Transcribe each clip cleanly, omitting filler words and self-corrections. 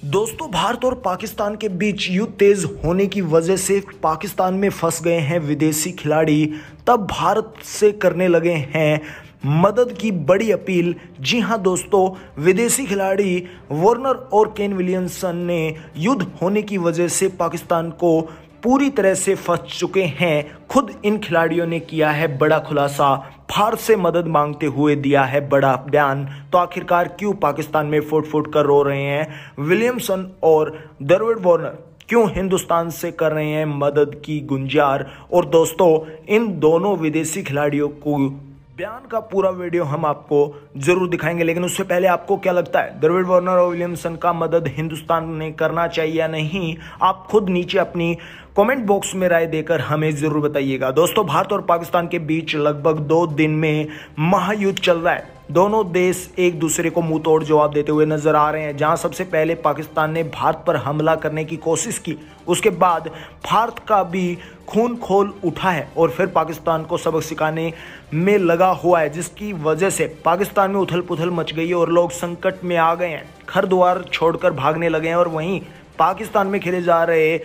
दोस्तों, भारत और पाकिस्तान के बीच युद्ध तेज होने की वजह से पाकिस्तान में फंस गए हैं विदेशी खिलाड़ी। तब भारत से करने लगे हैं मदद की बड़ी अपील। जी हां दोस्तों, विदेशी खिलाड़ी वार्नर और केन विलियमसन ने युद्ध होने की वजह से पाकिस्तान को पूरी तरह से फंस चुके हैं। खुद इन खिलाड़ियों ने किया है बड़ा खुलासा, भारत से मदद मांगते हुए दिया है बड़ा बयान। तो आखिरकार क्यों पाकिस्तान में फुट फुट कर रो रहे हैं विलियमसन और डेविड वार्नर, क्यों हिंदुस्तान से कर रहे हैं मदद की गुंजार। और दोस्तों, इन दोनों विदेशी खिलाड़ियों को बयान का पूरा वीडियो हम आपको जरूर दिखाएंगे, लेकिन उससे पहले आपको क्या लगता है डेविड वार्नर और विलियमसन का मदद हिंदुस्तान ने करना चाहिए या नहीं? आप खुद नीचे अपनी कमेंट बॉक्स में राय देकर हमें जरूर बताइएगा। दोस्तों, भारत और पाकिस्तान के बीच लगभग 2 दिन में महायुद्ध चल रहा है। दोनों देश एक दूसरे को मुंह तोड़ जवाब देते हुए नजर आ रहे हैं। जहां सबसे पहले पाकिस्तान ने भारत पर हमला करने की कोशिश की, उसके बाद भारत का भी खून खोल उठा है और फिर पाकिस्तान को सबक सिखाने में लगा हुआ है, जिसकी वजह से पाकिस्तान में उथल पुथल मच गई और लोग संकट में आ गए हैं, घर द्वार छोड़कर भागने लगे हैं। और वहीं पाकिस्तान में खेले जा रहे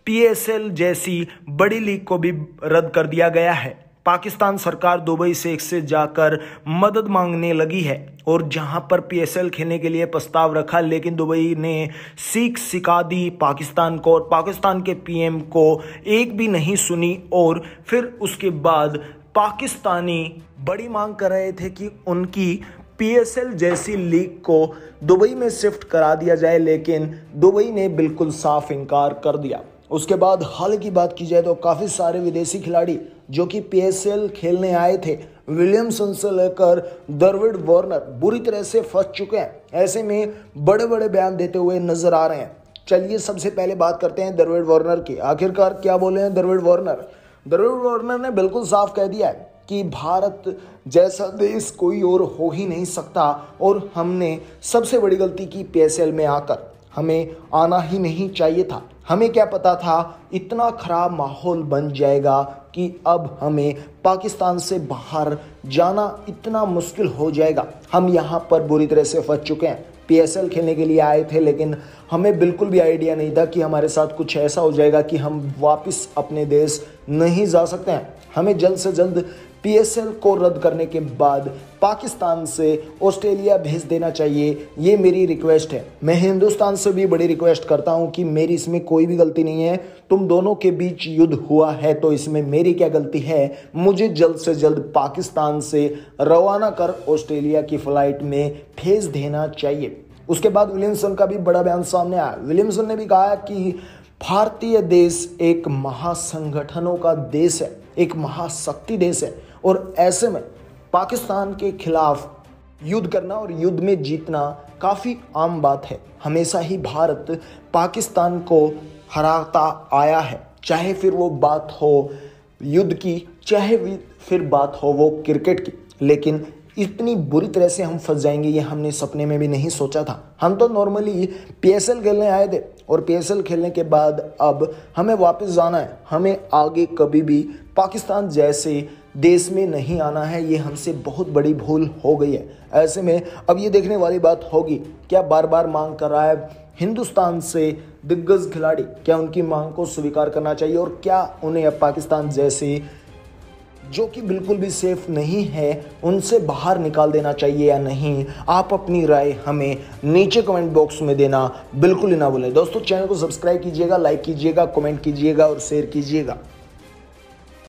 PSL जैसी बड़ी लीग को भी रद्द कर दिया गया है। पाकिस्तान सरकार दुबई से जाकर मदद मांगने लगी है और जहां पर PSL खेलने के लिए प्रस्ताव रखा, लेकिन दुबई ने सीख सिखा दी पाकिस्तान को और पाकिस्तान के PM को एक भी नहीं सुनी। और फिर उसके बाद पाकिस्तानी बड़ी मांग कर रहे थे कि उनकी PSL जैसी लीग को दुबई में शिफ्ट करा दिया जाए, लेकिन दुबई ने बिल्कुल साफ इनकार कर दिया। उसके बाद हाल की बात की जाए तो काफ़ी सारे विदेशी खिलाड़ी जो कि PSL खेलने आए थे, विलियमसन से लेकर डेविड वार्नर, बुरी तरह से फंस चुके हैं। ऐसे में बड़े बड़े बयान देते हुए नजर आ रहे हैं। चलिए सबसे पहले बात करते हैं डेविड वार्नर की। आखिरकार क्या बोले हैं डेविड वार्नर? डेविड वार्नर ने बिल्कुल साफ कह दिया है कि भारत जैसा देश कोई और हो ही नहीं सकता और हमने सबसे बड़ी गलती की PSL में आकर। हमें आना ही नहीं चाहिए था। हमें क्या पता था इतना खराब माहौल बन जाएगा कि अब हमें पाकिस्तान से बाहर जाना इतना मुश्किल हो जाएगा। हम यहाँ पर बुरी तरह से फंस चुके हैं। PSL खेलने के लिए आए थे, लेकिन हमें बिल्कुल भी आइडिया नहीं था कि हमारे साथ कुछ ऐसा हो जाएगा कि हम वापस अपने देश नहीं जा सकते हैं। हमें जल्द से जल्द PSL को रद्द करने के बाद पाकिस्तान से ऑस्ट्रेलिया भेज देना चाहिए। ये मेरी रिक्वेस्ट है। मैं हिंदुस्तान से भी बड़ी रिक्वेस्ट करता हूं कि मेरी इसमें कोई भी गलती नहीं है। तुम दोनों के बीच युद्ध हुआ है तो इसमें मेरी क्या गलती है? मुझे जल्द से जल्द पाकिस्तान से रवाना कर ऑस्ट्रेलिया की फ्लाइट में भेज देना चाहिए। उसके बाद विलियमसन का भी बड़ा बयान सामने आया। विलियमसन ने भी कहा कि भारतीय देश एक महासंगठनों का देश है, एक महाशक्ति देश है और ऐसे में पाकिस्तान के खिलाफ युद्ध करना और युद्ध में जीतना काफ़ी आम बात है। हमेशा ही भारत पाकिस्तान को हराता आया है, चाहे फिर वो बात हो युद्ध की, चाहे फिर बात हो वो क्रिकेट की। लेकिन इतनी बुरी तरह से हम फंस जाएंगे ये हमने सपने में भी नहीं सोचा था। हम तो नॉर्मली PSL खेलने आए थे और PSL खेलने के बाद अब हमें वापस जाना है। हमें आगे कभी भी पाकिस्तान जैसे देश में नहीं आना है। ये हमसे बहुत बड़ी भूल हो गई है। ऐसे में अब ये देखने वाली बात होगी, क्या बार बार मांग कर रहा है हिंदुस्तान से दिग्गज खिलाड़ी, क्या उनकी मांग को स्वीकार करना चाहिए और क्या उन्हें अब पाकिस्तान जैसे जो कि बिल्कुल भी सेफ नहीं है उनसे बाहर निकाल देना चाहिए या नहीं? आप अपनी राय हमें नीचे कमेंट बॉक्स में देना बिल्कुल ही ना भूलें। दोस्तों, चैनल को सब्सक्राइब कीजिएगा, लाइक कीजिएगा, कमेंट कीजिएगा और शेयर कीजिएगा।